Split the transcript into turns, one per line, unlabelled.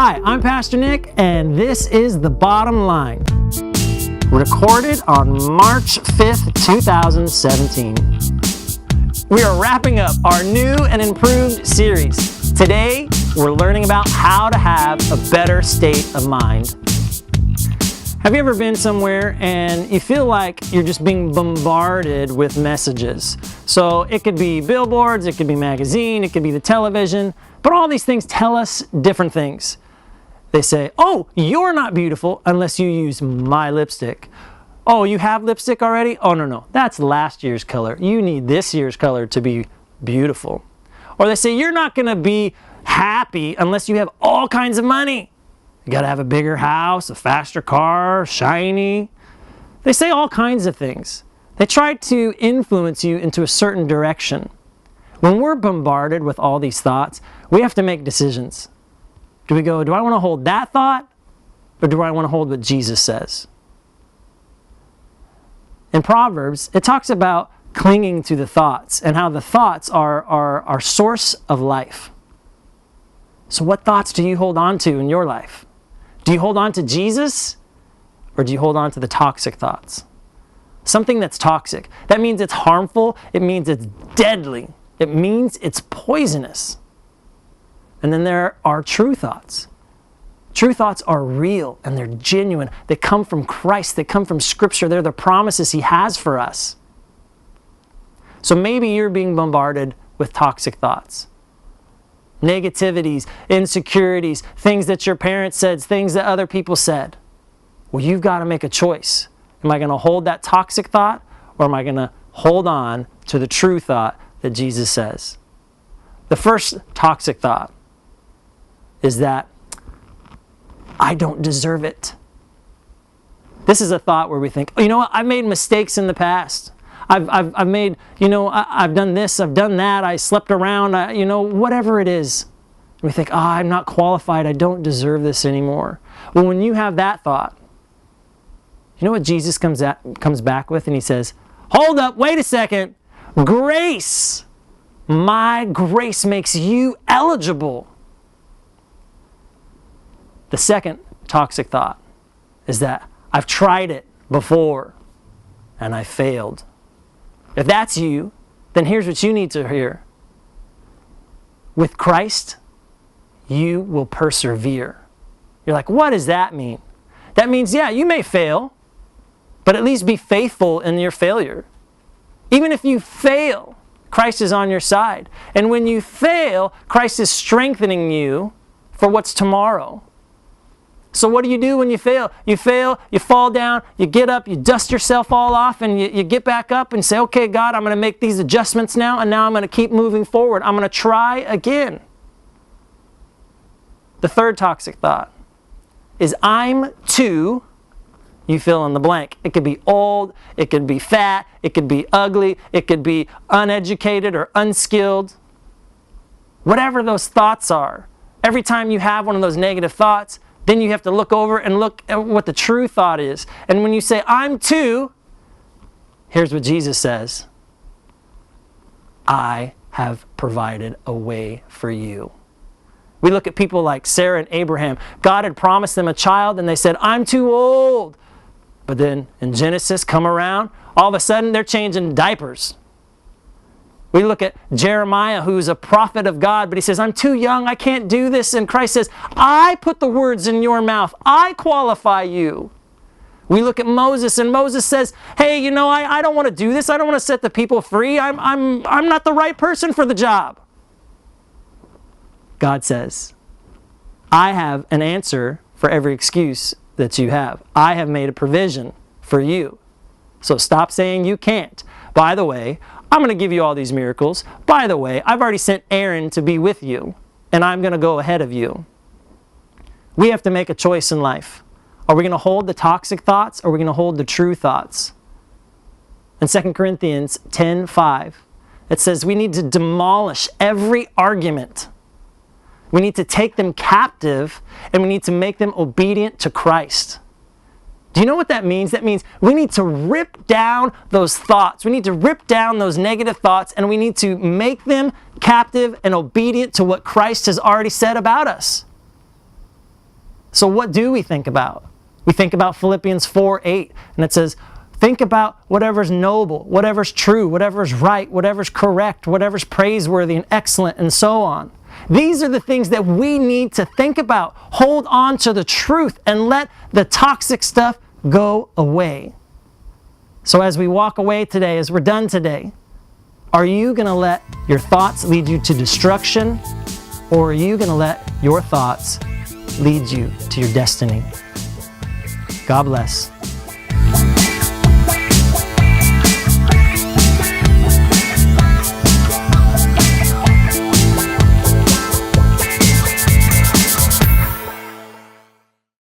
Hi, I'm Pastor Nick, and this is The Bottom Line. Recorded on March 5th, 2017. We are wrapping up our new and improved series. Today, we're learning about how to have a better state of mind. Have you ever been somewhere and you feel like you're just being bombarded with messages? So it could be billboards, it could be magazine, it could be the television, but all these things tell us different things. They say, oh, you're not beautiful unless you use my lipstick. Oh, you have lipstick already? Oh, no, that's last year's color. You need this year's color to be beautiful. Or they say, you're not going to be happy unless you have all kinds of money. You got to have a bigger house, a faster car, shiny. They say all kinds of things. They try to influence you into a certain direction. When we're bombarded with all these thoughts, we have to make decisions. Do we go, do I want to hold that thought? Or do I want to hold what Jesus says? In Proverbs, it talks about clinging to the thoughts and how the thoughts are our source of life. So what thoughts do you hold on to in your life? Do you hold on to Jesus? Or do you hold on to the toxic thoughts? Something that's toxic. That means it's harmful. It means it's deadly. It means it's poisonous. And then there are true thoughts. True thoughts are real and they're genuine. They come from Christ. They come from Scripture. They're the promises He has for us. So maybe you're being bombarded with toxic thoughts. Negativities, insecurities, things that your parents said, things that other people said. Well, you've got to make a choice. Am I going to hold that toxic thought, or am I going to hold on to the true thought that Jesus says? The first toxic thought is that I don't deserve it. This is a thought where we think, oh, you know what, I've made mistakes in the past. I've made, I've done this, I've done that, I slept around, whatever it is. And we think, oh, I'm not qualified, I don't deserve this anymore. Well, when you have that thought, you know what Jesus comes back with? And He says, hold up, wait a second. Grace. My grace makes you eligible. The second toxic thought is that I've tried it before and I failed. If that's you, then here's what you need to hear. With Christ, you will persevere. You're like, what does that mean? That means, yeah, you may fail, but at least be faithful in your failure. Even if you fail, Christ is on your side. And when you fail, Christ is strengthening you for what's tomorrow. So what do you do when you fail? You fail, you fall down, you get up, you dust yourself all off, and you get back up and say, okay, God, I'm going to make these adjustments now, and now I'm going to keep moving forward. I'm going to try again. The third toxic thought is I'm too, you fill in the blank. It could be old, it could be fat, it could be ugly, it could be uneducated or unskilled. Whatever those thoughts are, every time you have one of those negative thoughts, then you have to look over and look at what the true thought is. And when you say, I'm too, here's what Jesus says. I have provided a way for you. We look at people like Sarah and Abraham. God had promised them a child and they said, I'm too old. But then in Genesis, come around, all of a sudden they're changing diapers. We look at Jeremiah, who's a prophet of God, but he says, I'm too young, I can't do this. And Christ says, I put the words in your mouth. I qualify you. We look at Moses, and Moses says, hey, I don't want to do this. I don't want to set the people free. I'm not the right person for the job. God says, I have an answer for every excuse that you have. I have made a provision for you. So stop saying you can't. By the way, I'm going to give you all these miracles. By the way, I've already sent Aaron to be with you, and I'm going to go ahead of you. We have to make a choice in life. Are we going to hold the toxic thoughts, or are we going to hold the true thoughts? In 2 Corinthians 10:5, it says we need to demolish every argument. We need to take them captive, and we need to make them obedient to Christ. Do you know what that means? That means we need to rip down those thoughts. We need to rip down those negative thoughts, and we need to make them captive and obedient to what Christ has already said about us. So what do we think about? We think about Philippians 4:8, and it says, think about whatever's noble, whatever's true, whatever's right, whatever's correct, whatever's praiseworthy and excellent, and so on. These are the things that we need to think about. Hold on to the truth and let the toxic stuff go away. So as we walk away today, as we're done today, are you going to let your thoughts lead you to destruction, or are you going to let your thoughts lead you to your destiny? God bless.